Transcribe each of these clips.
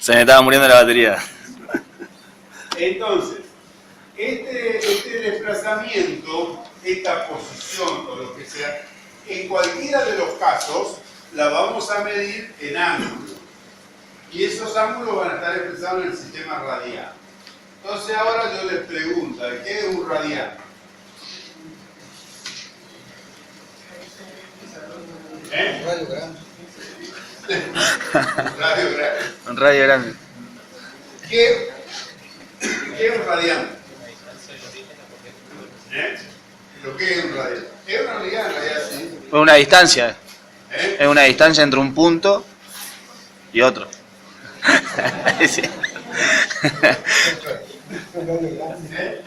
Se me estaba muriendo la batería. Entonces, este desplazamiento, esta posición o lo que sea, en cualquiera de los casos la vamos a medir en ángulo. Y esos ángulos van a estar expresados en el sistema radial. Entonces ahora yo les pregunto, ¿qué es un radial? Un radio grande. Radio grande. Un radio grande. ¿Qué es un radial? ¿Lo que es un radial? Es una unidad en realidad, sí. Es una distancia. ¿Eh? Es una distancia entre un punto y otro. Sí. Un radio grande. ¿Eh?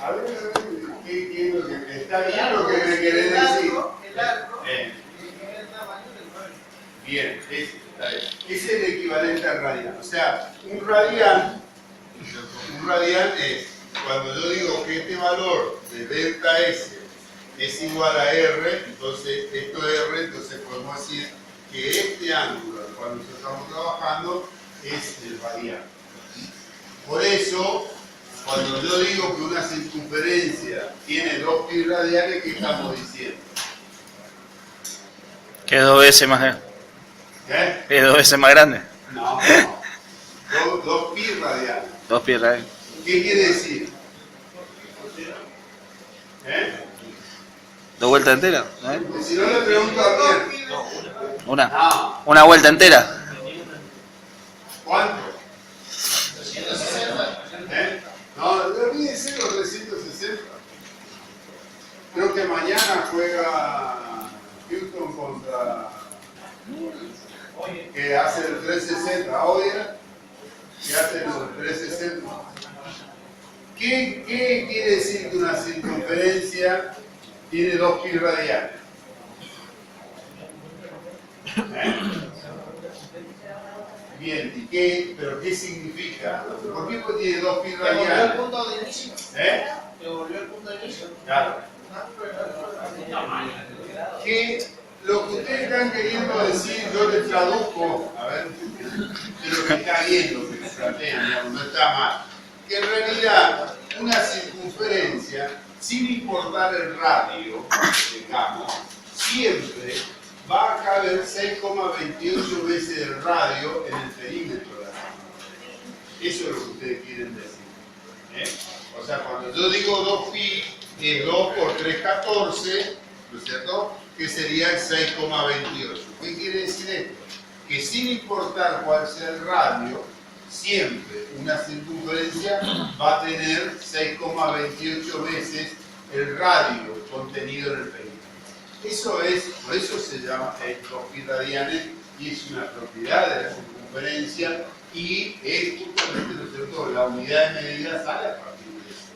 A ver, ¿qué es lo que está bien lo que me querés decir? El arco. Bien, ese es el equivalente al radial. O sea, un radial es cuando yo digo que este valor de delta S es igual a R, entonces esto es R, entonces podemos decir que este ángulo al cual nosotros estamos trabajando es el radial. Por eso, cuando yo digo que una circunferencia tiene 2 pi radiales, ¿qué estamos diciendo? Que es 2 veces más grande. ¿Qué? Es 2 veces más grande. No, 2 pi radiales. 2 pi radiales. ¿Qué quiere decir? ¿2 vueltas enteras? Si no le pregunto a quién. Una. No. Una vuelta entera. ¿Cuánto? No, olvídense los 360. Creo que mañana juega Houston contra... que hace el 360. ¿Hoy era? Que hace el 360. ¿Qué quiere decir que una circunferencia tiene 2 pi radiales? Bien, ¿pero qué significa? ¿Por qué tiene 2 pi Te volvió el radiales? punto de inicio. Te volvió el punto de inicio. Claro. Que lo que ustedes están queriendo decir, yo les traduzco, a ver, de lo que está bien, lo que les plantean, digamos, no está mal. Que en realidad una circunferencia, sin importar el radio, digamos, siempre va a caber 6,28 veces el radio en el perímetro de la cámara. Eso es lo que ustedes quieren decir. O sea, cuando yo digo 2pi, es 2 por 3, 14, ¿no es cierto? Que sería el 6,28. ¿Qué quiere decir esto? Que sin importar cuál sea el radio, siempre una circunferencia va a tener 6,28 veces el radio contenido en el perímetro. Eso es, por eso se llama 2 pi radianes y es una propiedad de la circunferencia y es justamente, ¿no es cierto?, la unidad de medida sale a partir de eso.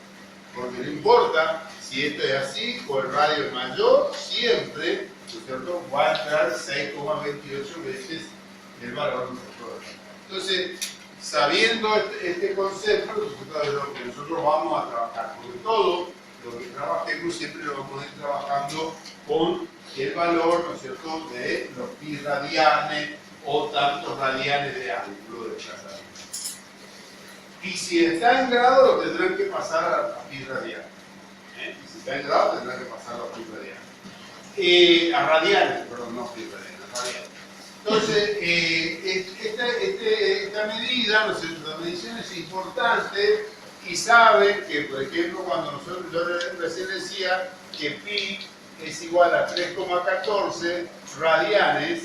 Porque no importa si esto es así o el radio es mayor, siempre, ¿no es cierto?, va a entrar 6,28 veces el valor, ¿no es cierto? Entonces, sabiendo este concepto, es lo que nosotros vamos a trabajar, porque todo lo que trabajemos siempre lo vamos a ir trabajando con el valor, ¿no es cierto?, de los pi radianes o tantos radianes de ángulo de desplazamiento. Y si está en grado, lo tendrán que pasar a pi radianes. Y si está en grado, tendrán que pasar a pi radianes. A radianes, perdón, no pi radianes, radianes. Entonces, esta medida, ¿no es cierto?, la medición es importante. Y saben que, por ejemplo, cuando yo recién decía que pi es igual a 3,14 radianes,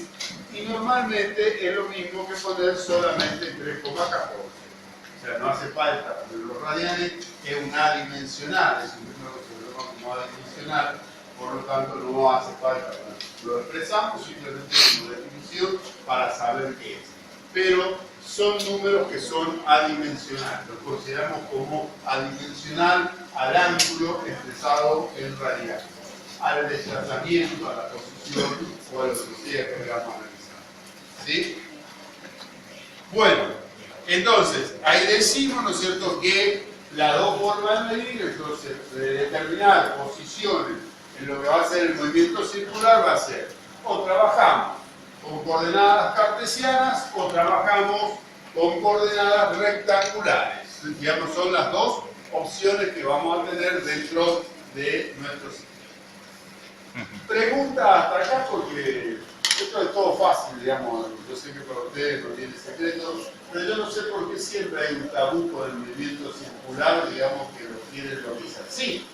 y normalmente es lo mismo que poner solamente 3,14. O sea, no hace falta poner los radianes, es un adimensional, es un número que se llama como adimensional, por lo tanto no hace falta. Lo expresamos simplemente como definición para saber qué es. Pero son números que son adimensionales, los consideramos como adimensional al ángulo expresado en radial, al desplazamiento, a la posición o a la velocidad que queramos analizar. ¿Sí? Bueno, entonces, ahí decimos, ¿no es cierto?, que las dos formas de medir, entonces de determinar posiciones en lo que va a ser el movimiento circular va a ser o trabajamos con coordenadas cartesianas o trabajamos con coordenadas rectangulares. Digamos, son las dos opciones que vamos a tener dentro de nuestro sistema. Pregunta hasta acá porque esto es todo fácil, digamos, yo sé que para ustedes no tiene secreto, pero yo no sé por qué siempre hay un tabú con el movimiento circular, digamos, que lo quieren realizar. Sí.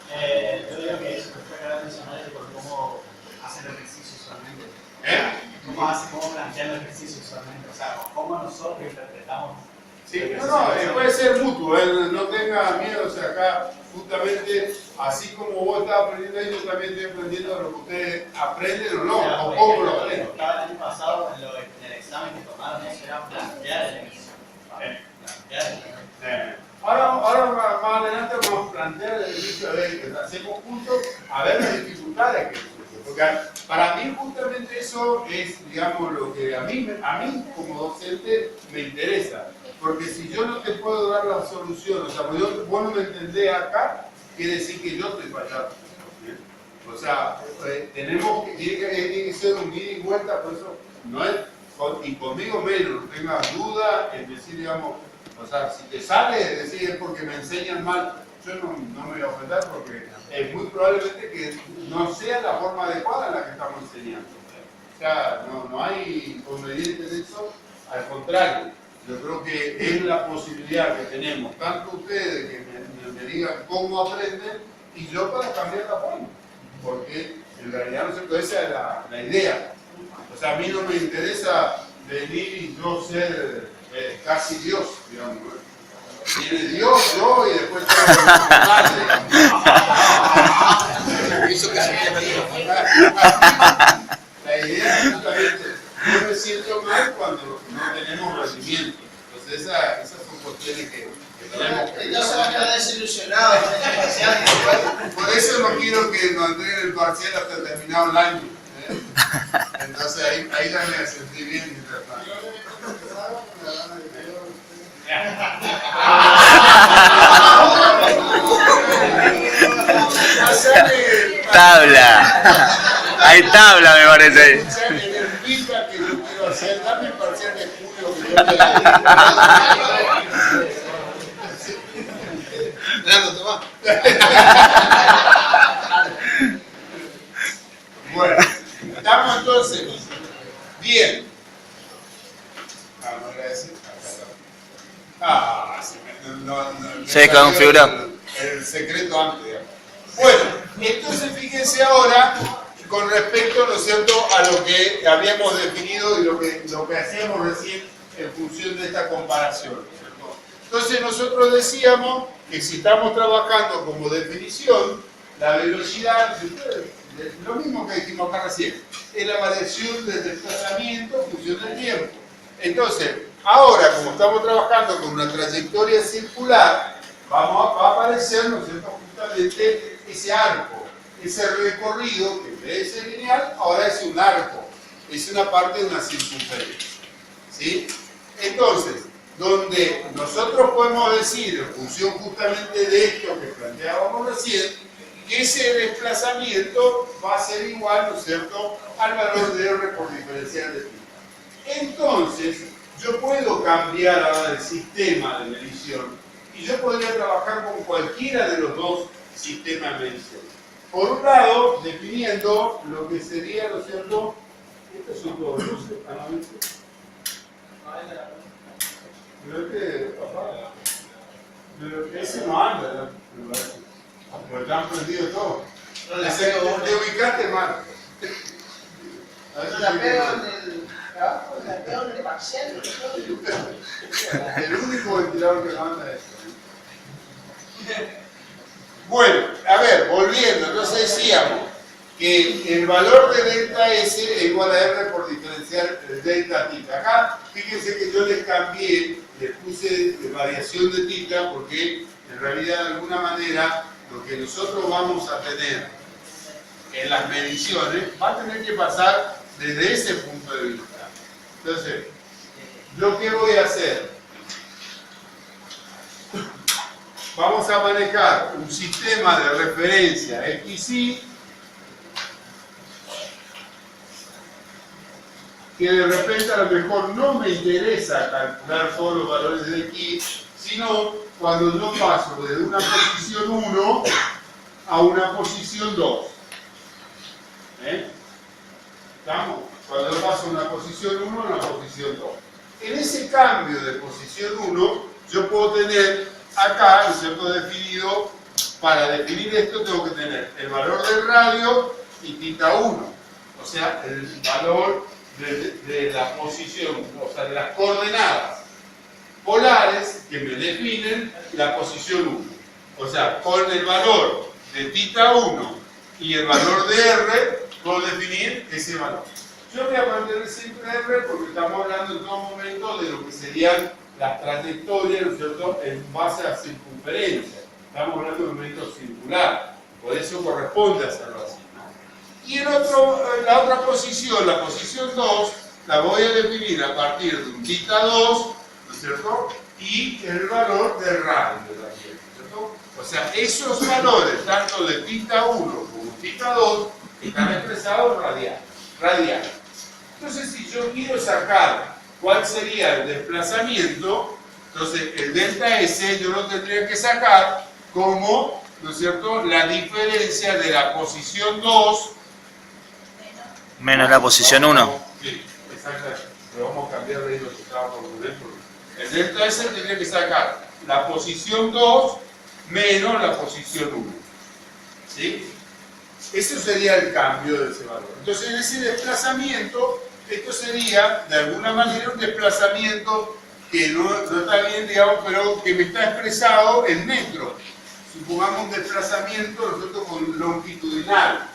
Yo digo que eso que fue acá mencionar es por cómo hacen el ejercicio usualmente. Cómo plantean el ejercicio usualmente, o sea, cómo nosotros interpretamos. Sí, no, puede ser mutuo, no tenga miedo, o sea, acá justamente, así como vos estás aprendiendo ahí, yo también estoy aprendiendo lo que ustedes aprenden o no, o cómo lo aprenden. El año pasado, en el examen que tomaron, eso era plantear el ejercicio. Plantear el ejercicio. Ahora más adelante vamos a plantear el inicio de que hacemos juntos a ver las dificultades que surgen. Porque para mí justamente eso es, digamos, lo que a mí como docente me interesa. Porque si yo no te puedo dar la solución, o sea, vos no me entendés acá, quiere decir que yo estoy fallando. O sea, tiene que ser un ida y vuelta, por eso no es, y conmigo menos, no tengas duda en decir, digamos, o sea, si te sale decir es porque me enseñan mal, yo no me voy a ofender porque es muy probablemente que no sea la forma adecuada en la que estamos enseñando. O sea, no hay inconveniente en eso, al contrario. Yo creo que es la posibilidad que tenemos, tanto ustedes que me digan cómo aprenden, y yo para cambiar la forma. Porque en realidad, ¿no es cierto? Esa es la idea. O sea, a mí no me interesa venir y yo ser casi Dios, digamos. Viene Dios, yo, y después tengo que la idea es justamente, yo me siento mal cuando no tenemos rendimiento. Entonces esas son cuestiones que tenemos que... No se va a quedar desilusionado con este parcial. Por eso no quiero que nos entreguen el parcial hasta terminado el año. Entonces ahí ya me sentí bien mientras tanto. Tabla. Hay tabla, me parece ahí. En el feedback que yo quiero hacer, dame el parcial de julio que yo Bueno, estamos entonces bien. Vamos a agradecer. Se configuró. El secreto antes, digamos. Bueno, entonces fíjense ahora con respecto, ¿no es cierto?, a lo que habíamos definido y lo que hacíamos recién en función de esta comparación, ¿no es cierto? Entonces nosotros decíamos que si estamos trabajando como definición, la velocidad, lo mismo que dijimos acá recién, es la variación del desplazamiento en función del tiempo. Entonces, ahora como estamos trabajando con una trayectoria circular, va a aparecer, ¿no es cierto?, justamente ese arco, ese recorrido que en vez de ser lineal, ahora es un arco, es una parte de una circunferencia. ¿Sí? Entonces, donde nosotros podemos decir, en función justamente de esto que planteábamos recién, que ese desplazamiento va a ser igual, ¿no es cierto?, al valor de R por diferencial de θ. Entonces, yo puedo cambiar ahora el sistema de medición y yo podría trabajar con cualquiera de los dos sistemas de medición. Por un lado, definiendo lo que sería, ¿no es cierto? Estos son todos luces, pero ese no anda, ¿no? Porque están prendidos todos. Te ubicaste mal. No la pego en el trabajo, la pego en el parcial. El único ventilador que manda es esto. Bueno, a ver, volviendo, entonces decíamos que el valor de delta S es igual a R por diferencial delta θ. Acá, fíjense que yo les cambié, les puse variación de θ porque en realidad de alguna manera lo que nosotros vamos a tener en las mediciones va a tener que pasar desde ese punto de vista. Entonces, ¿yo qué voy a hacer? vamos a manejar un sistema de referencia XY que de repente a lo mejor no me interesa calcular todos los valores de X, sino cuando yo paso desde una posición 1 a una posición 2. ¿Estamos? Cuando yo paso de una posición 1 a una posición 2. En ese cambio de posición 1, yo puedo tener acá, ¿no es cierto?, definido, para definir esto tengo que tener el valor del radio y θ1. O sea, el valor de la posición, o sea, de las coordenadas polares que me definen la posición 1. O sea, con el valor de θ1 y el valor de R, puedo definir ese valor. Yo voy a mantener siempre R porque estamos hablando en todo momento de lo que serían las trayectorias, ¿no es cierto?, en base a circunferencia. Estamos hablando de un momento circular, por eso corresponde hacerlo así. Y la otra posición, la posición 2, la voy a definir a partir de un θ2, ¿no es cierto?, y el valor del radio también, ¿no es cierto? O sea, esos valores, tanto de θ1 como θ2, están expresados radial. Entonces, si yo quiero sacar cuál sería el desplazamiento, entonces el delta S yo lo tendría que sacar como, ¿no es cierto?, la diferencia de la posición 2 menos la posición 1. Sí, exactamente. Pero vamos a cambiar de ahí lo que estaba por poner. El delta S tendría que sacar la posición 2 menos la posición 1. ¿Sí? Eso sería el cambio de ese valor. Entonces, en ese desplazamiento, esto sería, de alguna manera, un desplazamiento que no está bien, digamos, pero que me está expresado en metros. Supongamos un desplazamiento, nosotros con longitudinal.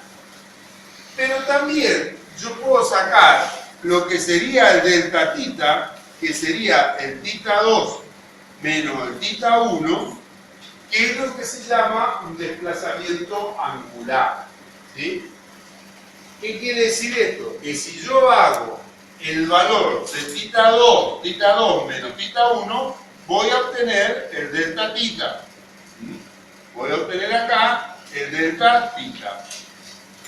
Pero también yo puedo sacar lo que sería el delta θ, que sería el θ2 menos el θ1, que es lo que se llama un desplazamiento angular. ¿Sí? ¿Qué quiere decir esto? Que si yo hago el valor de θ2 menos θ1, voy a obtener el delta θ. Voy a obtener acá el delta θ.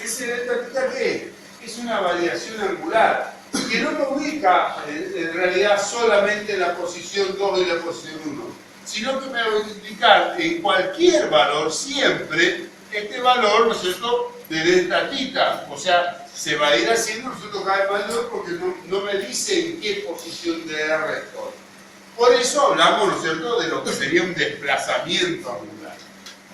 ¿Ese delta θ qué es? Es una variación angular que no me ubica en realidad solamente en la posición 2 y la posición 1, sino que me va a indicar en cualquier valor siempre este valor, ¿no es cierto?, de delta θ. O sea, se va a ir haciendo, nosotros cada vez mayor porque no me dice en qué posición de R estoy. Por eso hablamos, ¿no es cierto?, de lo que sería un desplazamiento angular.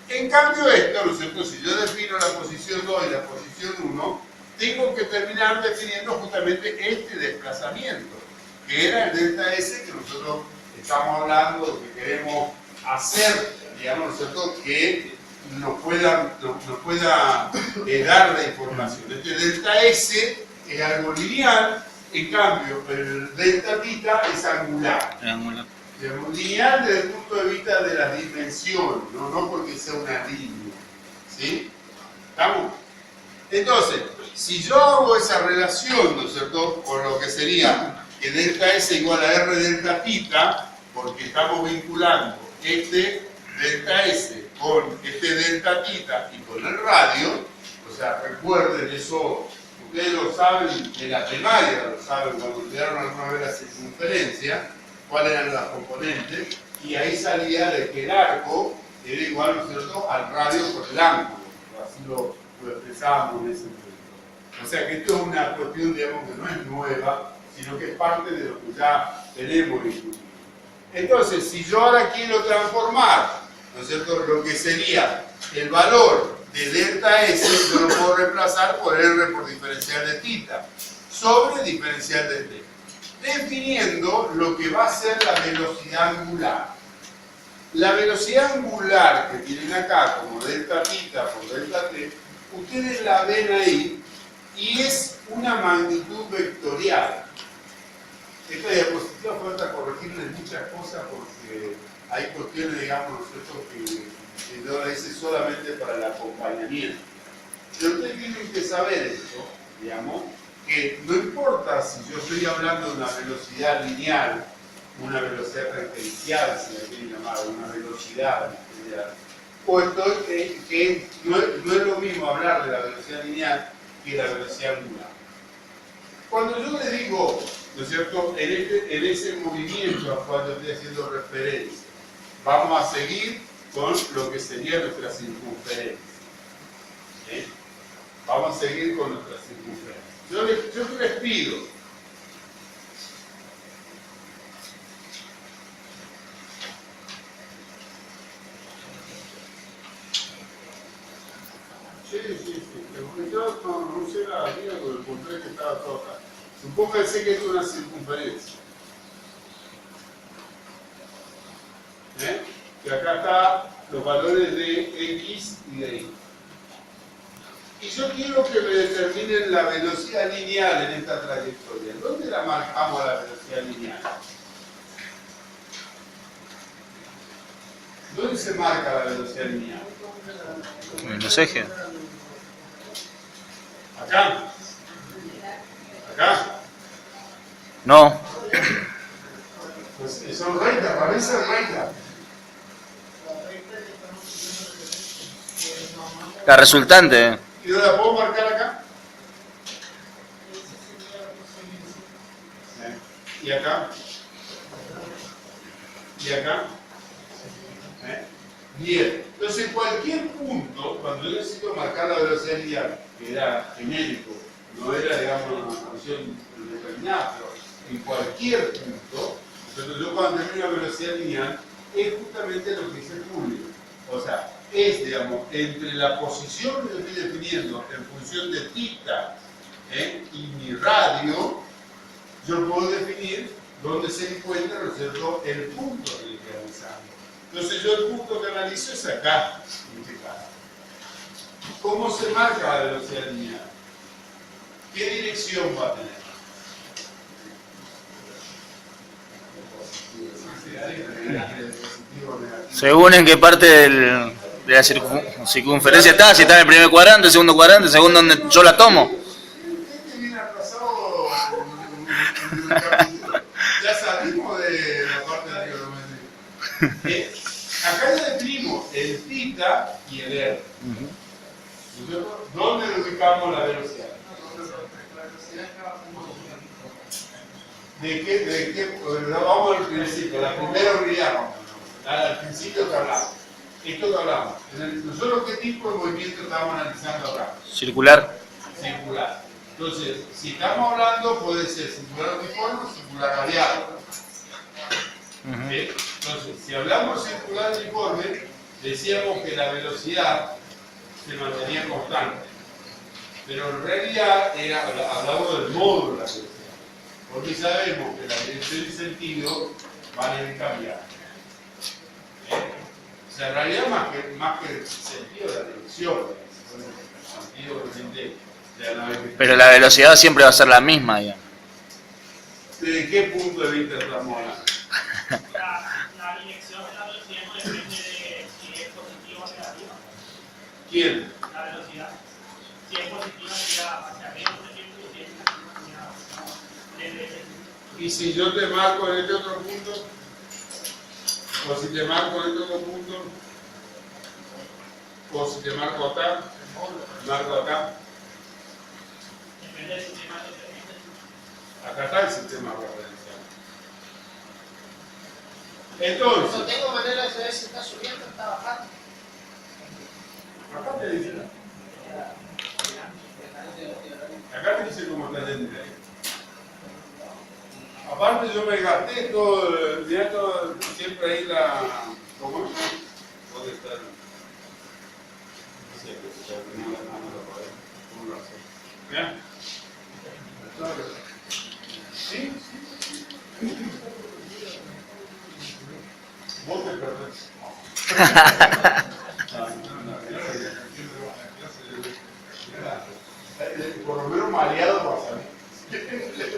En cambio esto, ¿no es cierto?, si yo defino la posición 2 y la posición 1, tengo que terminar definiendo justamente este desplazamiento, que era el delta S que nosotros estamos hablando, lo que queremos hacer, digamos, ¿no es cierto?, que nos pueda dar la información. Este delta S es algo lineal, en cambio el delta θ es angular. Digamos, lineal desde el punto de vista de las dimensiones, no porque sea una línea. ¿Sí? ¿Estamos? Entonces, si yo hago esa relación, ¿no es cierto?, con lo que sería que delta S igual a R delta θ, porque estamos vinculando este delta S con este delta θ y con el radio, o sea, recuerden eso, ustedes lo saben en la primaria, lo saben cuando estudiaron alguna vez la circunferencia, cuáles eran las componentes, y ahí salía de que el arco era igual, ¿no es cierto?, al radio por el ángulo, así lo expresábamos en ese momento. O sea que esto es una cuestión, digamos, que no es nueva, sino que es parte de lo que ya tenemos incluido. Entonces, si yo ahora quiero transformar, ¿no es cierto?, lo que sería el valor de delta S, yo lo puedo reemplazar por R por diferencial de θ, sobre diferencial de t, definiendo lo que va a ser la velocidad angular. La velocidad angular que tienen acá como delta θ por delta t, ustedes la ven ahí y es una magnitud vectorial. Esta diapositiva falta corregirle muchas cosas porque hay cuestiones, digamos, nosotros que yo la hice solamente para el acompañamiento. Pero ustedes tienen que saber esto, digamos, que no importa si yo estoy hablando de una velocidad lineal, una velocidad tangencial, si la quieren llamar, una velocidad lineal, puesto que no es lo mismo hablar de la velocidad lineal que la velocidad angular. Cuando yo le digo, ¿no es cierto?, en ese movimiento al cual yo estoy haciendo referencia, vamos a seguir con lo que sería nuestra circunferencia. ¿Sí? Vamos a seguir con nuestra circunferencia. Yo les pido, sí. Yo no sé la línea con el punto que estaba todo acá. Supónganse que es una circunferencia. Que acá están los valores de X y de Y. Y yo quiero que me determinen la velocidad lineal en esta trayectoria. ¿Dónde la marcamos a la velocidad lineal? ¿Dónde se marca la velocidad lineal? En los ejes. ¿Acá? ¿Acá? No. Pues son rectas, parece recta. La resultante. ¿Y no la puedo marcar acá? ¿Y acá? ¿Y acá? Bien. Entonces, cualquier punto, cuando yo necesito marcar la velocidad lineal, que era genérico, no era, digamos, una función determinada, pero en cualquier punto, entonces yo cuando termino la velocidad lineal, es justamente lo que dice Julio. O sea, es, digamos, entre la posición que yo estoy definiendo en función de θ y mi radio, yo puedo definir dónde se encuentra, ¿no es cierto?, el punto que estoy analizando. Entonces yo el punto que analizo es acá, en este caso. ¿Cómo se marca la velocidad lineal? ¿Qué dirección va a tener? Según en qué parte de la circunferencia está, si está en el primer cuadrante, el segundo cuadrante, según donde yo la tomo. Este viene atrasado en el capítulo. Ya salimos de la parte de la geometría. Acá ya definimos el θ y el r. ¿Dónde le ubicamos la velocidad? ¿De qué? Vamos al principio, la primera unidad. Al principio que hablamos. Esto que hablamos. Nosotros, ¿qué tipo de movimiento estamos analizando acá? Circular. Circular. Entonces, si estamos hablando, puede ser circular uniforme o circular radial. Entonces, si hablamos circular uniforme, decíamos que la velocidad se mantenía constante. Pero en realidad hablamos del módulo de la velocidad. Porque sabemos que la dirección y sentido van a ir cambiando. O sea, en realidad más que el sentido de la dirección, el sentido realmente de la navegación. Pero la velocidad siempre va a ser la misma, digamos. ¿De qué punto de vista estamos hablando? La dirección de la velocidad no depende de si es positiva o negativa. ¿Quién? La velocidad. Si es positiva, sería hacia arriba un tiempo y si es negativa, ¿Y si yo te marco en este otro punto? ¿O si te marco en este otro punto? ¿O si te marco acá? ¿Marco acá? depende del sistema de referencia. Acá está el sistema referencial. Entonces, No tengo manera de saber si está subiendo o está bajando. acá te dice. Acá te dice cómo está yendo. Aparte yo me gasté todo, ya todo, siempre ahí la... ¿Cómo es? ¿Dónde está? No sé, que se terminó la mano para poder. ¿Cómo lo hace? ¿Ya? ¿Sí? Vos te perdés. Por lo menos mareado pasa.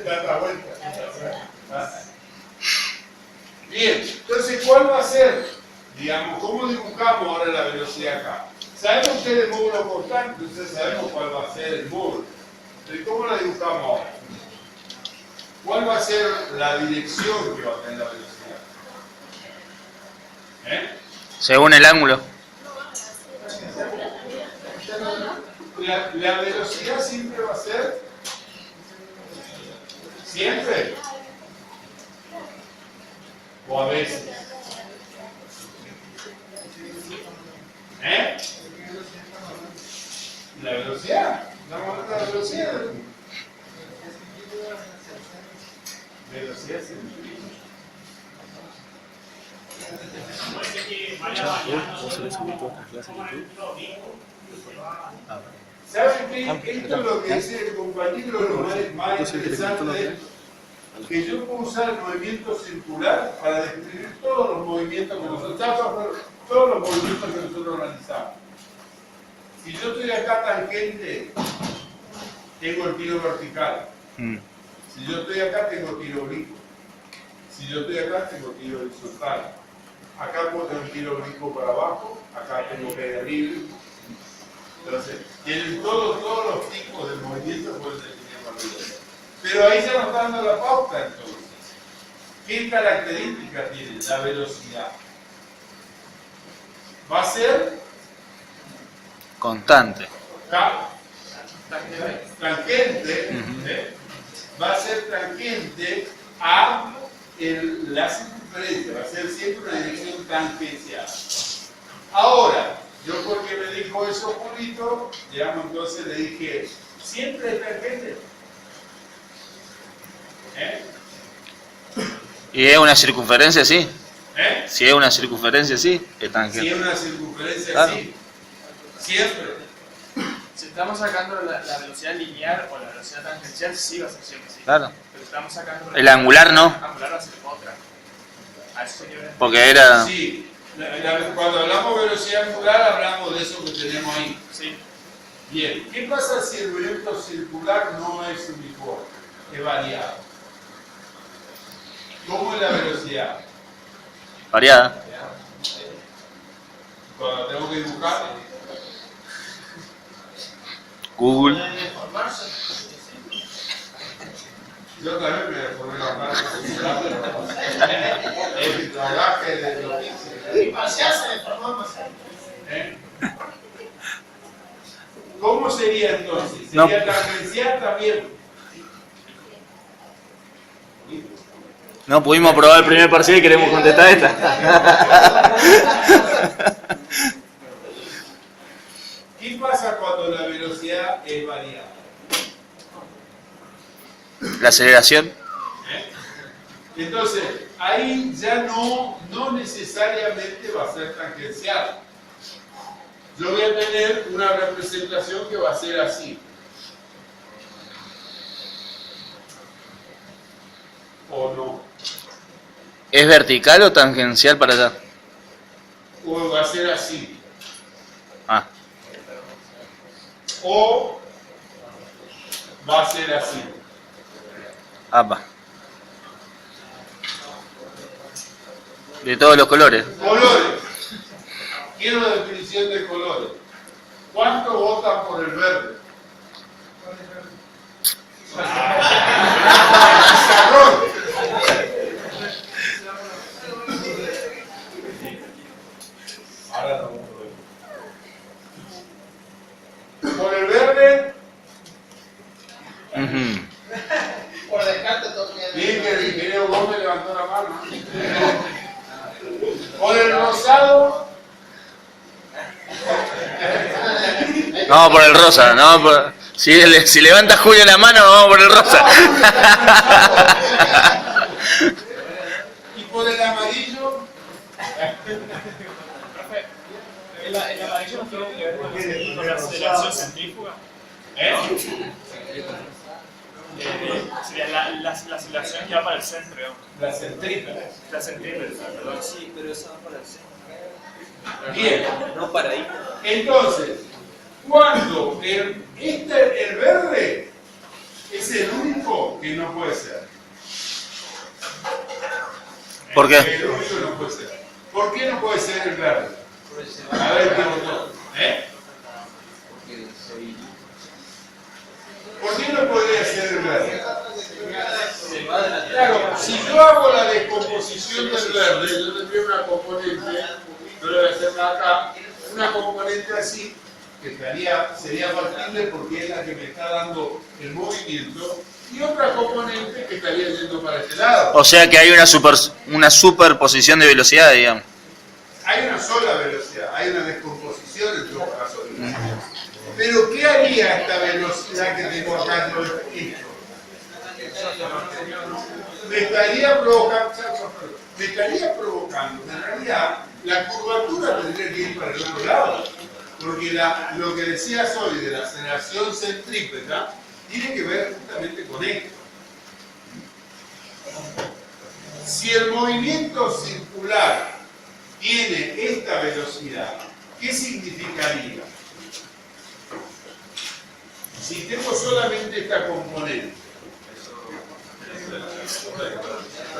Da la vuelta. Bien, entonces, ¿cuál va a ser? Digamos, ¿cómo dibujamos ahora la velocidad acá? Sabemos que es el módulo constante, entonces sabemos cuál va a ser el módulo. Entonces, ¿cómo la dibujamos ahora? ¿Cuál va a ser la dirección que va a tener la velocidad? Según el ángulo. La velocidad siempre va a ser. ¿Siempre? ¿O a veces? ¿Eh? La velocidad. Vamos a hablar de la velocidad. Velocidad siempre. ¿Saben qué? Esto es lo que dice el compañero, lo más interesante es que yo puedo usar el movimiento circular para describir todos los movimientos que nosotros realizamos. Si yo estoy acá tangente, tengo el tiro vertical. Si yo estoy acá, tengo tiro oblicuo. Si yo estoy acá, tengo tiro horizontal. Acá puedo tener tiro oblicuo para abajo, acá tengo caída libre. Entonces, tienen todos los tipos de movimientos pueden definir para ellos. Pero ahí ya nos está dando la pauta entonces. ¿Qué características tiene la velocidad? Va a ser constante. Tangente, va a ser tangente a la circunferencia, va a ser siempre una dirección tangencial. Ahora, yo porque me dijo eso Julito, digamos, entonces le dije, siempre es tangente. ¿Y es una circunferencia así? Si es una circunferencia así, es tangente. Si es una circunferencia claro. así, siempre. Si estamos sacando la velocidad lineal o la velocidad tangencial, sí va a ser siempre así. Claro. Pero estamos sacando El angular no. El angular va a ser otra. A eso sería. Porque era. Sí, cuando hablamos de velocidad angular hablamos de eso que tenemos ahí. Sí. Bien, ¿qué pasa si el movimiento circular no es uniforme? Es variado. ¿Cómo es la velocidad? Variada. Cuando tengo que dibujar, Google. yo también me deformé la mano circular, pero es mi trabajo de lo que hice. Y parcial se deformó más. ¿Cómo sería entonces? No. ¿Sería tangencial también? No pudimos probar el primer parcial y queremos contestar esta. ¿Qué pasa cuando la velocidad es variable? La aceleración. Entonces, ahí ya no necesariamente va a ser tangencial. Yo voy a tener una representación que va a ser así. ¿O no? ¿Es vertical o tangencial para allá? O va a ser así. Ah. O va a ser así. Apa. De todos los colores. Colores. Quiero definición de colores. ¿Cuántos votan por el verde? Pizarrón. Ahora no. Por el verde. Por descarte todo queda. Bien que el ingeniero Gómez levantó la mano. Por el rosado. No, por el rosa. No, si levanta Julio la mano, vamos por el rosa. Y por el amarillo. El amarillo no tiene que ver con la aceleración centrífuga. Sería la aceleración que va para el centro, digamos. La centrífuga. La centrífuga, perdón. Sí, pero eso va para el centro. Bien. No para ahí. Entonces, cuando el verde es el único que no puede ser. ¿Por qué? El único que no puede ser. ¿Por qué no puede ser el verde? A ver, ¿qué botón? ¿Por qué no podría ser el verde? Claro, si yo hago la descomposición del verde, yo tendría una componente, pero la componente así, que sería factible porque es la que me está dando el movimiento, y otra componente que estaría yendo para este lado. O sea que hay una superposición de velocidad, digamos. Hay una sola velocidad, hay una descomposición en todo caso de velocidad. Pero ¿qué haría esta velocidad que tengo acá en todo esto? Me estaría provocando, en realidad, la curvatura tendría que ir para el otro lado. Porque lo que decías hoy de la aceleración centrípeta tiene que ver justamente con esto. Si el movimiento circular tiene esta velocidad, ¿qué significaría? Si tengo solamente esta componente,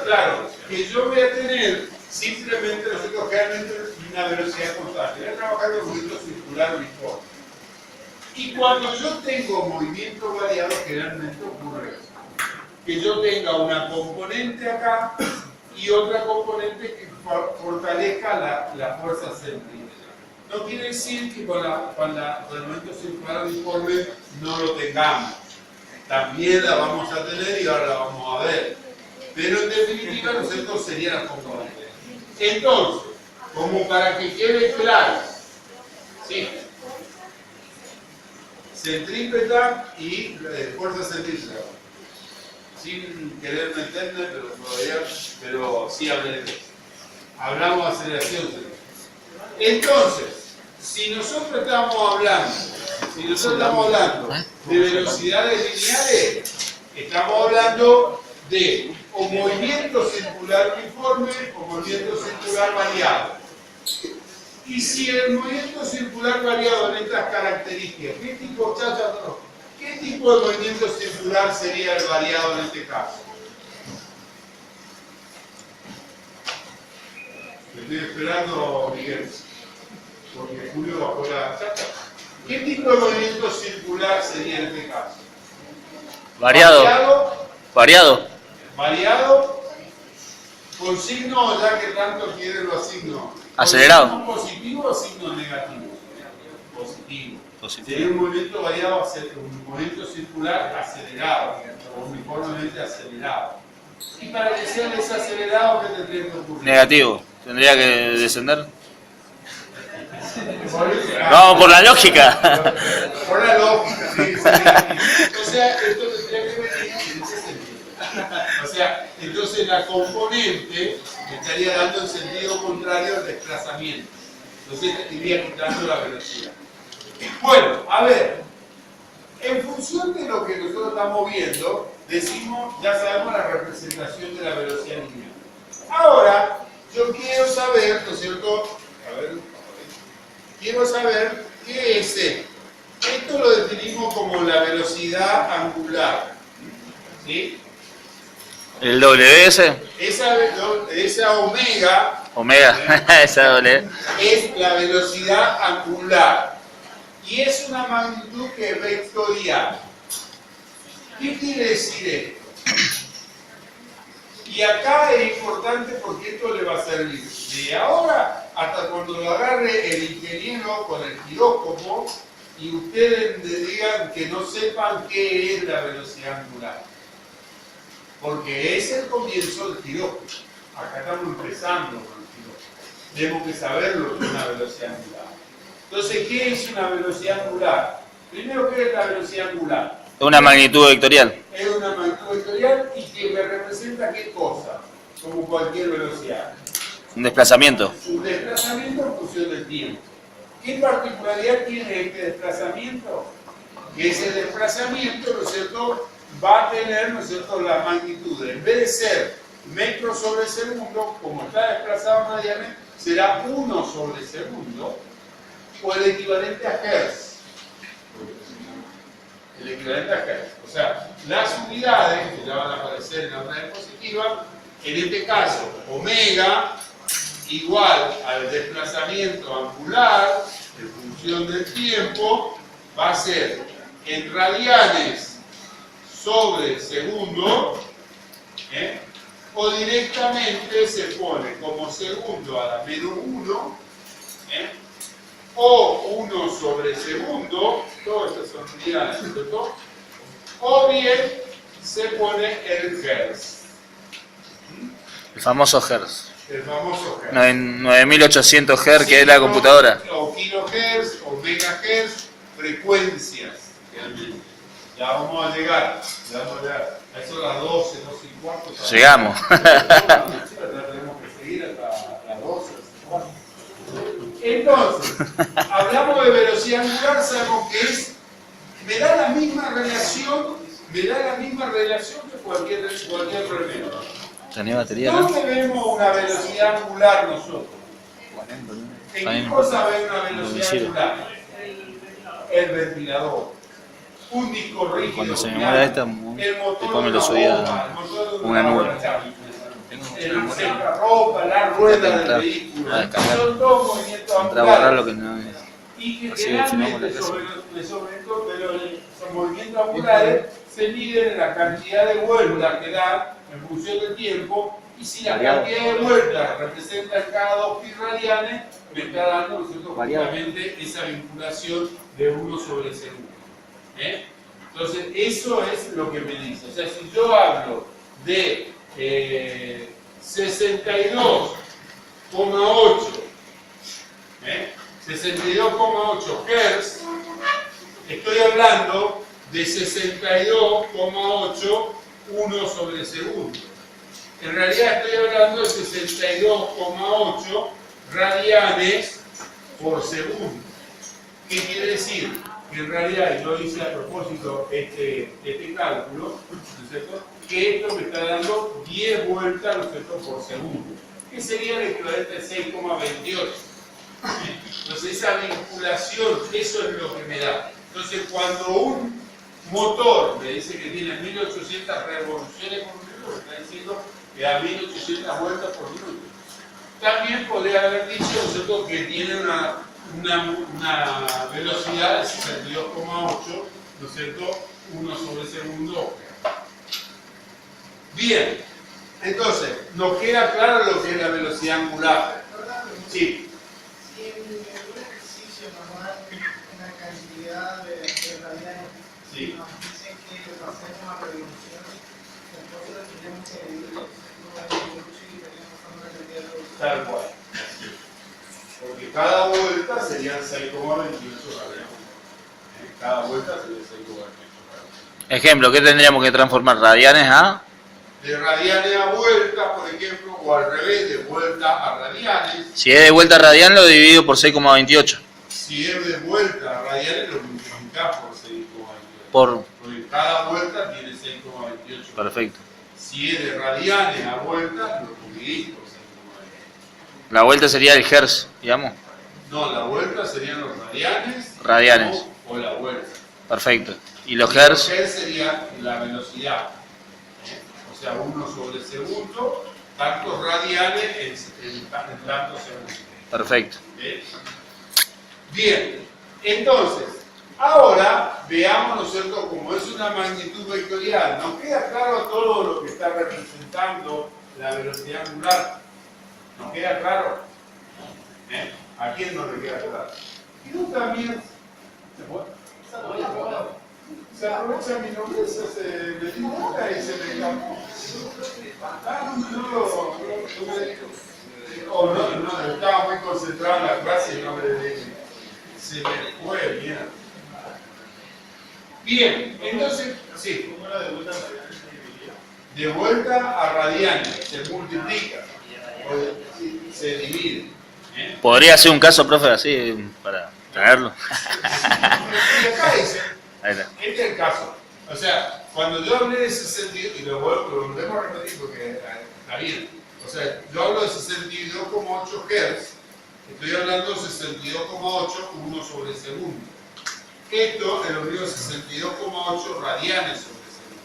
claro, que yo voy a tener simplemente nosotros realmente una velocidad constante. Voy a trabajar con movimiento circular uniforme. Y cuando yo tengo movimiento variado, generalmente ocurre eso. Que yo tenga una componente acá y otra componente que fortalezca la fuerza centrípeta. No quiere decir que con el movimiento circular uniforme no lo tengamos. También la vamos a tener y ahora la vamos a ver. Pero en definitiva, nosotros serían las componentes. Entonces, como para que quede claro, ¿sí? Centrípeta y fuerza centrípeta. Sin querer meterme, pero sí hablé de eso. Hablamos de aceleración centrípeta. Entonces, si nosotros estamos hablando de velocidades lineales, estamos hablando de o movimiento circular uniforme o movimiento circular variado. Y si el movimiento circular variado en estas características, ¿qué tipo de movimiento circular sería el variado en este caso? Estoy esperando, Miguel, porque Julio bajó la chata. ¿Qué tipo de movimiento circular sería en este caso? Variado, con signo, ya que tanto quiere lo asigno. Acelerado. ¿Signo positivo o signo negativo? Positivo. Sería un movimiento variado, un movimiento circular acelerado, o uniformemente acelerado. Y para que sea desacelerado, ¿qué tendría que ocurrir? Negativo. ¿Tendría que descender? No, por la lógica. Por la lógica, sí. O sea, esto tendría que venir en ese sentido. O sea, entonces la componente me estaría dando el sentido contrario al desplazamiento. Entonces iría quitando la velocidad. Bueno, a ver, en función de lo que nosotros estamos viendo, decimos, ya sabemos la representación de la velocidad lineal. Ahora, yo quiero saber, ¿no es cierto? A ver, quiero saber qué es esto. Esto lo definimos como la velocidad angular. ¿Sí? ¿El WS? Esa omega. Esa W. Es la velocidad angular. Y es una magnitud que es vectorial. ¿Qué quiere decir esto? Y acá es importante porque esto le va a servir de ahora hasta cuando lo agarre el ingeniero con el giróscopo y ustedes le digan que no sepan qué es la velocidad angular. Porque es el comienzo del giróscopo. Acá estamos empezando con el giróscopo. Tenemos que saber lo que es una velocidad angular. Entonces, ¿qué es una velocidad angular? Primero, ¿qué es la velocidad angular? Una magnitud vectorial. Es una magnitud vectorial y que me representa qué cosa, como cualquier velocidad. Un desplazamiento. Un desplazamiento en función del tiempo. ¿Qué particularidad tiene este desplazamiento? Que ese desplazamiento, ¿no es cierto?, va a tener, ¿no es cierto?, la magnitud. En vez de ser metros sobre segundo, como está desplazado medianamente, será 1 sobre segundo, o el equivalente a Hertz. El equivalente a Hertz. O sea, las unidades, que ya van a aparecer en la otra diapositiva, en este caso, omega igual al desplazamiento angular en función del tiempo, va a ser en radianes sobre segundo, o directamente se pone como segundo a la menos 1, o 1 sobre segundo, todas estas son unidades, ¿cierto? O bien se pone el hertz, El famoso Hertz. el famoso hertz. 9800 Hertz, que es la computadora. O kilohertz o megahertz, frecuencias, realmente. Ya vamos a llegar, ya vamos a llegar. A eso a las 12, 12 y cuarto. Llegamos. Ya tenemos que seguir hasta las 12, 12 y cuarto. Entonces, hablamos de velocidad angular, sabemos que me da la misma relación que cualquier remedio. ¿Tenía batería, no? ¿Dónde vemos una velocidad angular nosotros? ¿En qué cosa ve una velocidad angular? El ventilador. Un disco rígido. Cuando se me plano, mueve esta, el motor después me de lo subía bomba, el motor de una nube. El secarropa, la rueda del vehículo. A descargar. Son todos movimientos Entra a borrar angulares. lo que no es. Y que Así filmamos la generalmente clase. sobre los movimientos angulares se miden en la cantidad de vueltas que da en función del tiempo, y si la Variado. cantidad de vueltas representa cada 2 pi radianes, me está dando, ¿no es cierto?, Variado. justamente esa vinculación de 1 sobre segundo. Entonces, eso es lo que me dice. O sea, si yo hablo de 62,8 Hz, estoy hablando de 62,8 1 sobre segundo. En realidad estoy hablando de 62,8 radianes por segundo. ¿Qué quiere decir? Que en realidad yo hice a propósito este cálculo, ¿no es cierto?, que esto me está dando 10 vueltas, ¿no es cierto?, por segundo, que sería el equivalente a 6,28. Entonces esa vinculación, eso es lo que me da. Entonces cuando un motor me dice que tiene 1800 revoluciones por minuto, me está diciendo que da 1800 vueltas por minuto. También podría haber dicho, ¿no es cierto?, que tiene una velocidad de 62,8, ¿no es cierto?, 1 sobre segundo. Bien, entonces, ¿nos queda claro lo que es la velocidad angular? Sí. Si en un ejercicio nos dan una cantidad de radianes, Sí. nos dicen que para hacer una revolución, nosotros tenemos que dividir los 6,28 y tenemos una cantidad de revolución. Tal cual. Porque cada vuelta serían 6,28 radianes. Cada vuelta sería 6,28 radianes. Ejemplo, ¿qué tendríamos que transformar? ¿Radianes a? De radianes a vueltas, por ejemplo, o al revés, de vuelta a radianes. Si es de vuelta radial, lo divido por 6,28. Si es de vuelta a radianes, lo multiplicás por 6,28. Porque cada vuelta tiene 6,28. Perfecto. Si es de radianes a vueltas, lo dividís por 6,28. La vuelta sería el Hertz, digamos. No, la vuelta serían los radianes. Radianes. O la vuelta. Perfecto. ¿Y los Hertz? Hertz sería la velocidad. O sea, 1 sobre segundo, tantos radianes en tantos segundos. Perfecto. Bien, entonces, ahora veamos, ¿no es cierto?, como es una magnitud vectorial, ¿nos queda claro todo lo que está representando la velocidad angular? ¿Nos queda claro? ¿A quién no le queda claro? Y tú también. Se aprovecha mi nobleza, se me dibuja y se me escapó. No, estaba muy concentrado en la clase y no me se me fue, bien. Bien, entonces, sí. ¿Cómo era de vuelta a radianes? De vuelta a radianes, se multiplica, o se divide. ¿Podría hacer un caso, profe, así, para traerlo? Y acá dice, Ahí está. este es el caso. O sea, cuando yo hablé de 62, y lo volvemos a repetir porque está bien. O sea, yo hablo de 62,8 Hz, estoy hablando de 62,8 1 sobre segundo. Esto es lo mismo de 62,8 radianes sobre segundo.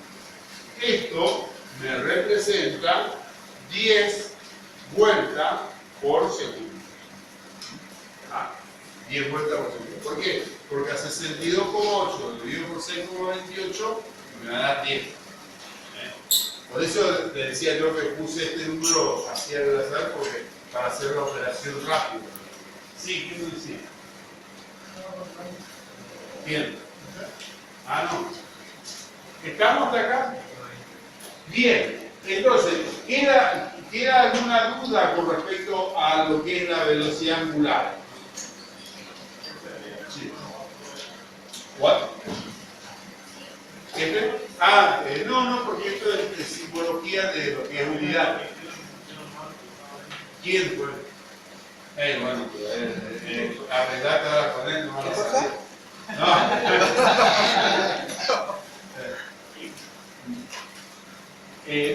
Esto me representa 10 vueltas por segundo. 10 vueltas por segundo. ¿Por qué? Porque a 62,8 dividido por 6,28 me va a dar 10. Por eso le decía yo que puse este número así al azar, porque para hacer la operación rápida. Sí, ¿qué me decía? Bien. Ah, no. ¿Estamos de acá? Bien. Entonces, ¿queda alguna duda con respecto a lo que es la velocidad angular? Sí. ¿What? No, porque esto es de simbología de lo que es unidad. ¿Quién fue? Bueno, arreglate ahora con él, no van a salir.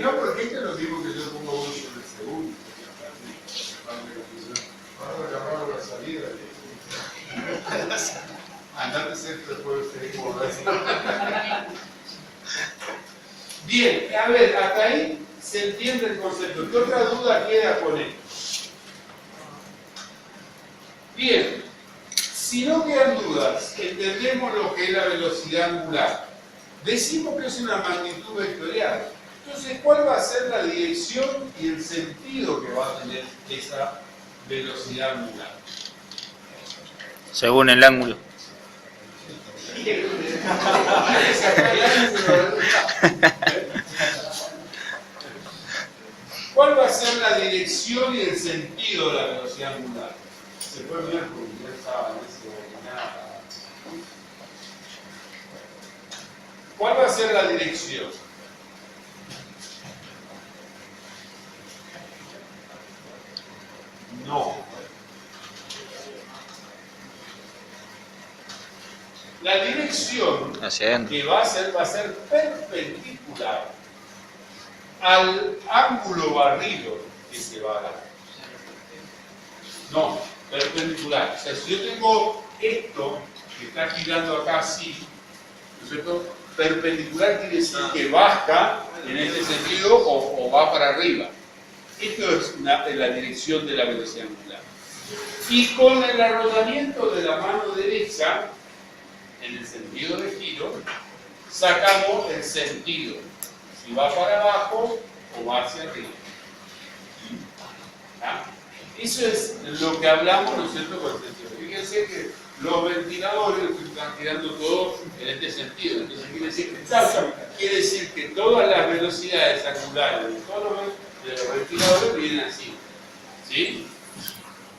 No, porque esto es lo mismo que yo pongo uno sobre el segundo. Ahora agarraron la salida. Andate centro después seguimos. Bien, a ver, hasta ahí se entiende el concepto. ¿Qué otra duda queda con esto? Bien, si no quedan dudas, entendemos lo que es la velocidad angular. Decimos que es una magnitud vectorial. Entonces, ¿cuál va a ser la dirección y el sentido que va a tener esa velocidad angular? Según el ángulo. ¿Cuál va a ser la dirección y el sentido de la velocidad angular? Se puede mirar porque ya estaba en ese nada. ¿Cuál va a ser la dirección? No. La dirección que va a ser perpendicular al ángulo barrido que se va a dar. No, perpendicular. O sea, si yo tengo esto que está girando acá así, ¿no es cierto? Perpendicular quiere decir que baja en este sentido o va para arriba. Esto es la dirección de la velocidad angular. Y con el arrodamiento de la mano derecha, en el sentido de giro, sacamos el sentido. Si va para abajo o va hacia arriba. ¿Ah? Eso es lo que hablamos, ¿no es cierto?, con el sentido. Fíjense que los ventiladores están girando todo en este sentido. Entonces quiere decir que todas las velocidades angulares de todos los ventiladores vienen así. ¿Sí?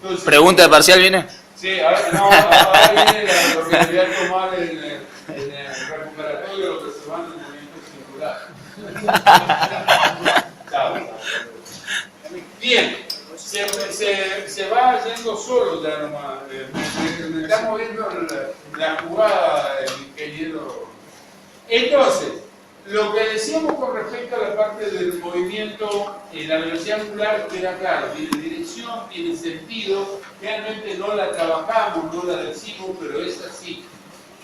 Entonces, ¿Pregunta de parcial viene? Sí, ahora viene lo que voy a tomar en el recuperatorio, lo que se va en el movimiento circular. Bien, se va yendo solo ya nomás. Estamos viendo la jugada del ingeniero. Entonces, lo que decíamos con respecto a la parte del movimiento, la velocidad angular queda claro, tiene dirección, tiene sentido, realmente no la trabajamos, no la decimos, pero es así.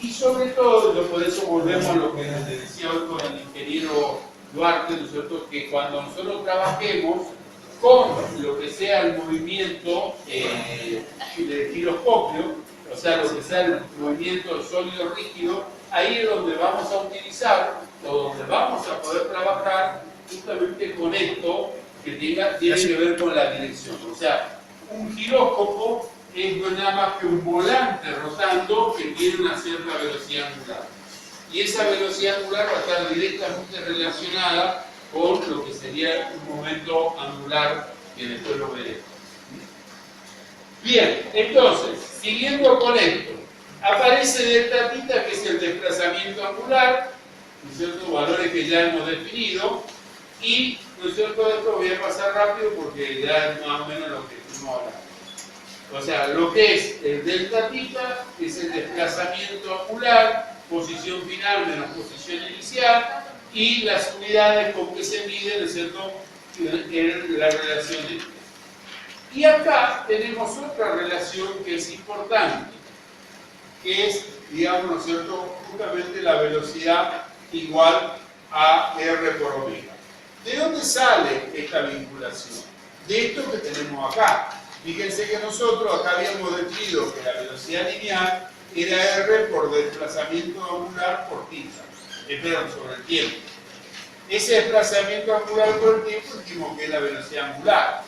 Y sobre todo, por eso volvemos a lo que les decía hoy con el ingeniero Duarte, ¿no es cierto?, que cuando nosotros trabajemos con lo que sea el movimiento de giroscopio, o sea, lo que sea el movimiento sólido-rígido, ahí es donde vamos a utilizar o donde vamos a poder trabajar justamente con esto que tiene que ver con la dirección. O sea, un giróscopo es nada más que un volante rotando que tiene una cierta velocidad angular. Y esa velocidad angular va a estar directamente relacionada con lo que sería un momento angular que después lo veremos. Bien, entonces, siguiendo con esto, aparece delta tita, que es el desplazamiento angular, ¿no es cierto?, valores que ya hemos definido, y, ¿no es cierto?, esto voy a pasar rápido porque ya es más o menos lo que estuvimos hablando. O sea, lo que es el delta tita, que es el desplazamiento angular, posición final menos posición inicial, y las unidades con que se mide, ¿no es cierto?, en la relación de. Y acá tenemos otra relación que es importante, que es, digamos, ¿no es cierto?, justamente la velocidad igual a R por omega. ¿De dónde sale esta vinculación? De esto que tenemos acá. Fíjense que nosotros acá habíamos definido que la velocidad lineal era R por desplazamiento angular por tita, sobre el tiempo. Ese desplazamiento angular por el tiempo dijimos que es la velocidad angular.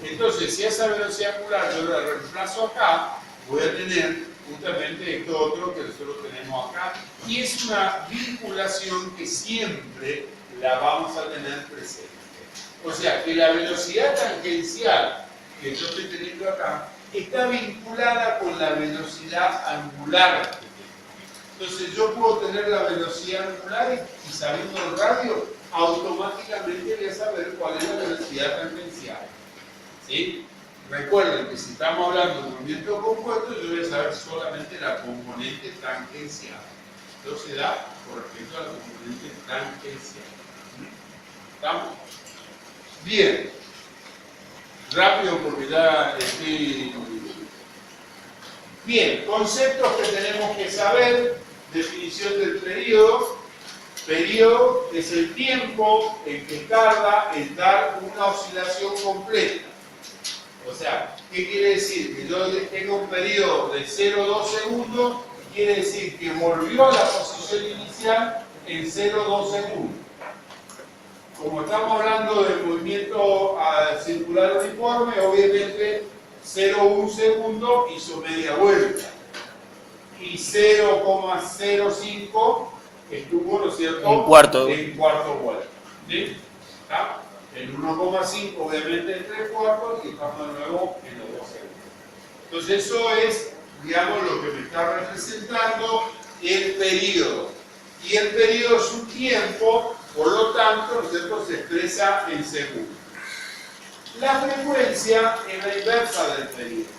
Entonces, si esa velocidad angular yo la reemplazo acá, voy a tener justamente esto otro que nosotros tenemos acá, y es una vinculación que siempre la vamos a tener presente. O sea, que la velocidad tangencial que yo estoy teniendo acá está vinculada con la velocidad angular. Entonces yo puedo tener la velocidad angular y sabiendo el radio, automáticamente voy a saber cuál es la velocidad tangencial. ¿Sí? Recuerden que si estamos hablando de movimiento compuesto, yo voy a saber solamente la componente tangencial. Esto se da con respecto a la componente tangencial. ¿Estamos? Bien. Rápido porque ya estoy... Bien, conceptos que tenemos que saber. Definición del periodo. Periodo es el tiempo en que tarda en dar una oscilación completa. O sea, ¿qué quiere decir? Que yo tengo un periodo de 0,2 segundos, quiere decir que volvió a la posición inicial en 0,2 segundos. Como estamos hablando del movimiento circular uniforme, obviamente 0,1 segundo hizo media vuelta. Y 0,05 estuvo, ¿no es cierto?, en cuarto vuelta. ¿Sí? ¿Está? El 1,5 obviamente en 3 cuartos y estamos de nuevo en los 2 segundos. Entonces eso es, digamos, lo que me está representando el periodo. Y el periodo es un tiempo, por lo tanto, ¿no es cierto?, se expresa en segundos. La frecuencia es la inversa del periodo.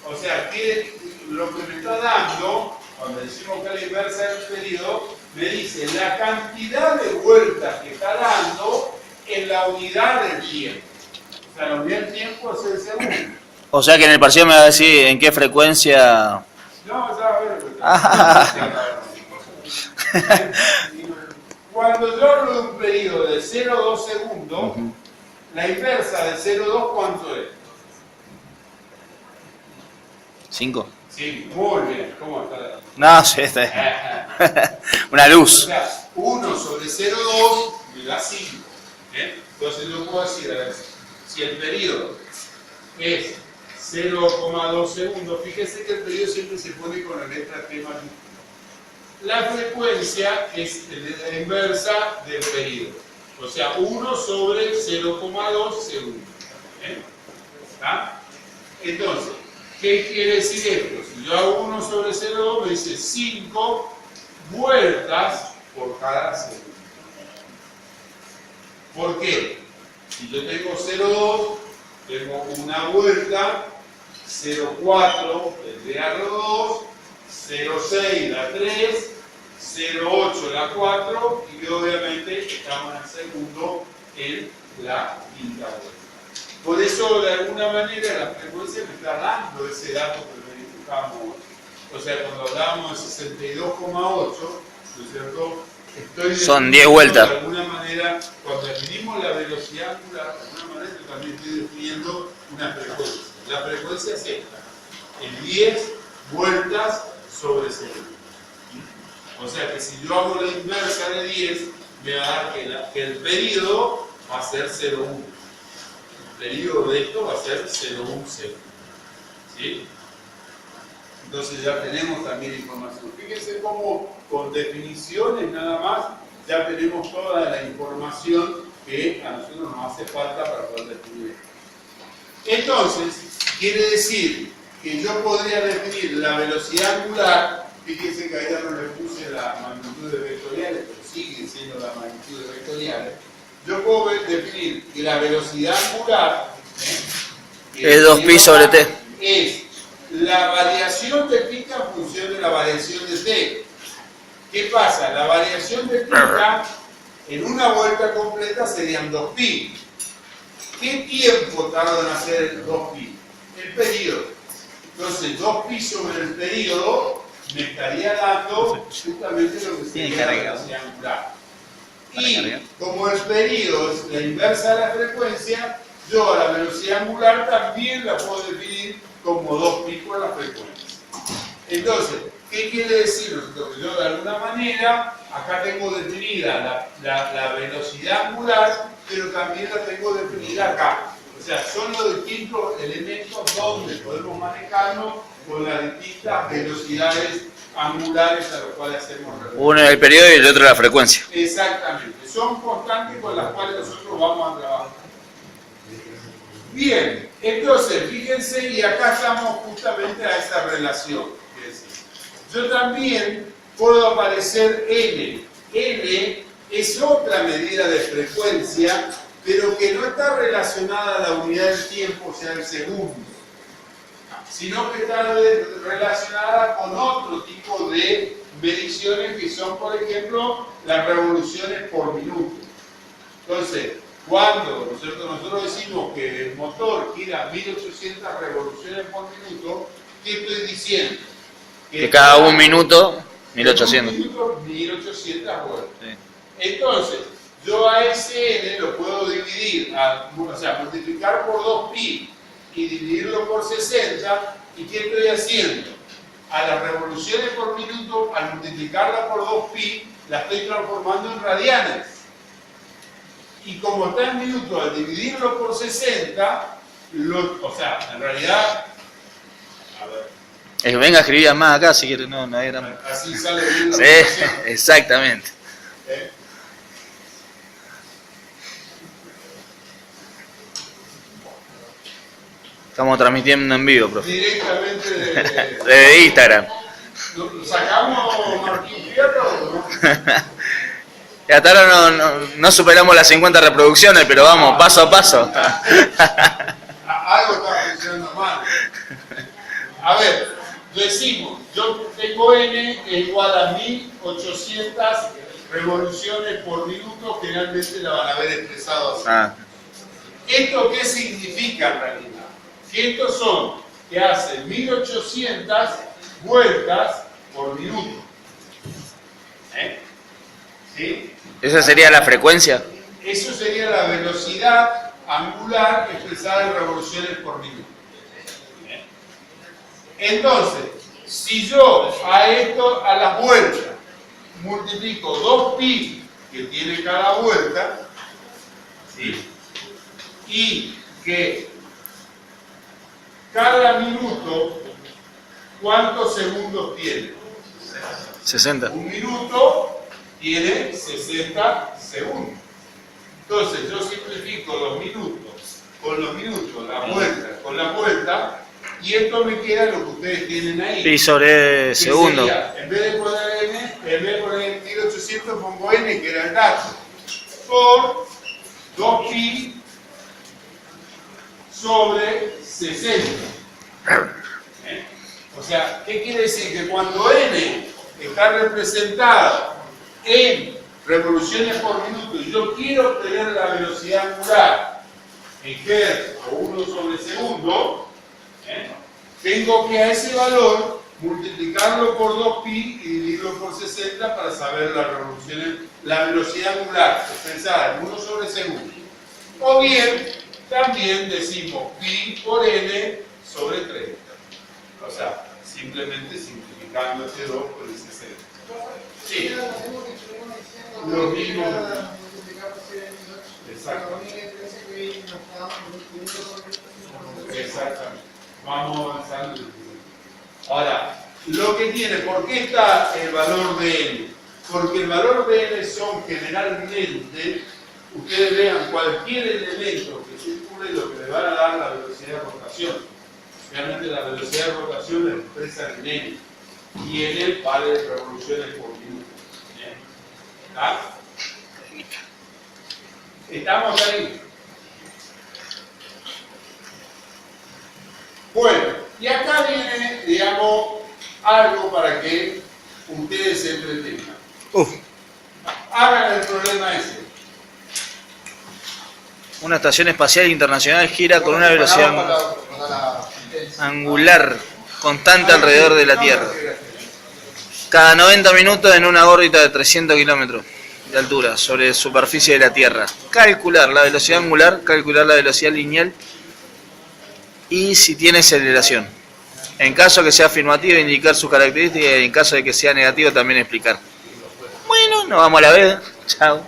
O sea, que lo que me está dando, cuando decimos que es la inversa del periodo, me dice la cantidad de vueltas que está dando en la unidad del tiempo. O sea, la unidad del tiempo es el segundo. O sea que en el parcial me va a decir en qué frecuencia... No, ya a ver. Cuando yo hablo de un periodo de 0,2 segundos, la inversa de 0,2, ¿cuánto es? 5. Sí, muy bien. ¿Cómo está? No, sí, está bien. Una O luz. sea, 1 sobre 0,2 me da 5. Entonces yo puedo decir, a ver, si el periodo es 0,2 segundos, fíjense que el periodo siempre se pone con la letra T mayúscula. La frecuencia es la inversa del periodo. O sea, 1 sobre 0,2 segundos. ¿Está? Entonces, ¿qué quiere decir esto? Si yo hago 1 sobre 0,2 me dice 5 vueltas por cada segundo. ¿Por qué? Si yo tengo 0,2, tengo una vuelta, 0,4 tendría 2, 0,6 la 3, 0,8 la 4 y obviamente estamos en el segundo en la quinta vuelta. Por eso, de alguna manera, la frecuencia me está dando ese dato que verificamos. O sea, cuando hablábamos de 62,8, ¿no es cierto? Son 10 vueltas. De alguna manera, cuando definimos la velocidad angular, de alguna manera yo también estoy definiendo una frecuencia. La frecuencia es esta, en 10 vueltas sobre segundo. O sea que si yo hago la inversa de 10, me va a dar que el periodo va a ser 0,1. El periodo de esto va a ser 0,1 segundo. ¿Sí? Entonces ya tenemos también información. Fíjense cómo con definiciones nada más ya tenemos toda la información que a nosotros nos hace falta para poder definir esto. Entonces, quiere decir que yo podría definir la velocidad angular. Fíjense que ahí ya no le puse las magnitudes vectoriales, pero siguen siendo las magnitudes vectoriales. Yo puedo definir que la velocidad angular es 2pi sobre t. Es la variación de θ en función de la variación de t. ¿Qué pasa? La variación de θ en una vuelta completa serían 2pi. ¿Qué tiempo tarda en hacer el 2pi? El periodo. Entonces, 2pi sobre el periodo me estaría dando justamente lo que sería la velocidad angular. Y como el periodo es la inversa de la frecuencia, yo a la velocidad angular también la puedo definir como 2pi por la frecuencia. Entonces, ¿qué quiere decir? Que yo de alguna manera acá tengo definida la velocidad angular, pero también la tengo definida acá. O sea, son los distintos elementos donde podemos manejarnos con las distintas velocidades angulares a las cuales hacemos referencia. Uno es el periodo y el otro la frecuencia. Exactamente, son constantes con las cuales nosotros vamos a trabajar. Bien, entonces, fíjense, y acá estamos justamente a esa relación. Yo también puedo aparecer N. N es otra medida de frecuencia, pero que no está relacionada a la unidad del tiempo, o sea, el segundo, sino que está relacionada con otro tipo de mediciones que son, por ejemplo, las revoluciones por minuto. Entonces, cuando nosotros decimos que el motor gira 1800 revoluciones por minuto, ¿qué estoy diciendo? Que cada un minuto, 1800. Un minuto, 1800 vueltas. Sí. Entonces, yo a ese n lo puedo dividir, o sea, multiplicar por 2pi y dividirlo por 60. ¿Y qué estoy haciendo? A las revoluciones por minuto, al multiplicarla por 2pi, la estoy transformando en radianes. Y como está en minutos, al dividirlo por 60, o sea, en realidad, a ver, Venga a escribir más acá si quieres, no era más. así sale bien la Sí, operación. exactamente. Estamos transmitiendo en vivo, profe. Directamente De Instagram. ¿Lo sacamos Martín Fierro? Y hasta ahora no superamos las 50 reproducciones, pero vamos, paso a paso. Algo está funcionando mal. A ver, decimos, yo tengo n es igual a 1800 revoluciones por minuto, generalmente la van a haber expresado así. Ah, ¿Esto qué significa en realidad? Que estos son que hacen 1800 vueltas por minuto. ¿Sí? ¿esa sería la frecuencia? Eso sería la velocidad angular expresada en revoluciones por minuto. Entonces, si yo a las vueltas multiplico 2pi que tiene cada vuelta, ¿sí? Y que cada minuto, ¿cuántos segundos tiene? 60. Un minuto tiene 60 segundos. Entonces yo simplifico los minutos, la vuelta con la vuelta, y esto me queda lo que ustedes tienen ahí. Pi sobre Que segundo. sería, en vez de poner n, en vez de poner 1800 pongo n, que era el dato, por 2pi sobre 60. O sea, ¿qué quiere decir? Que cuando n está representada en revoluciones por minuto y yo quiero obtener la velocidad angular en Hz o 1 sobre segundo, tengo que a ese valor multiplicarlo por 2pi y dividirlo por 60 para saber la velocidad angular expresada en 1 sobre segundo. O bien, también decimos pi por n sobre 30. O sea, simplemente simplificando este 2 por el 60. Sí. Lo mismo. Exacto. Exactamente. Vamos avanzando. Ahora, lo que tiene, ¿por qué está el valor de n? Porque el valor de n son generalmente, ustedes vean, cualquier elemento que circule lo que le van a dar la velocidad de rotación. Realmente la velocidad de rotación la expresa en n. Y n vale revoluciones por minuto. ¿Ah? ¿Estamos ahí? Bueno, y acá viene, digamos, algo para que ustedes se entretengan. Hagan el problema ese. Una estación espacial internacional gira con una velocidad angular constante alrededor de la Tierra. Cada 90 minutos en una órbita de 300 kilómetros de altura sobre superficie de la Tierra. Calcular la velocidad angular, calcular la velocidad lineal y si tiene aceleración. En caso que sea afirmativo, indicar sus características y en caso de que sea negativo también explicar. Bueno, nos vamos a la vez. Chao.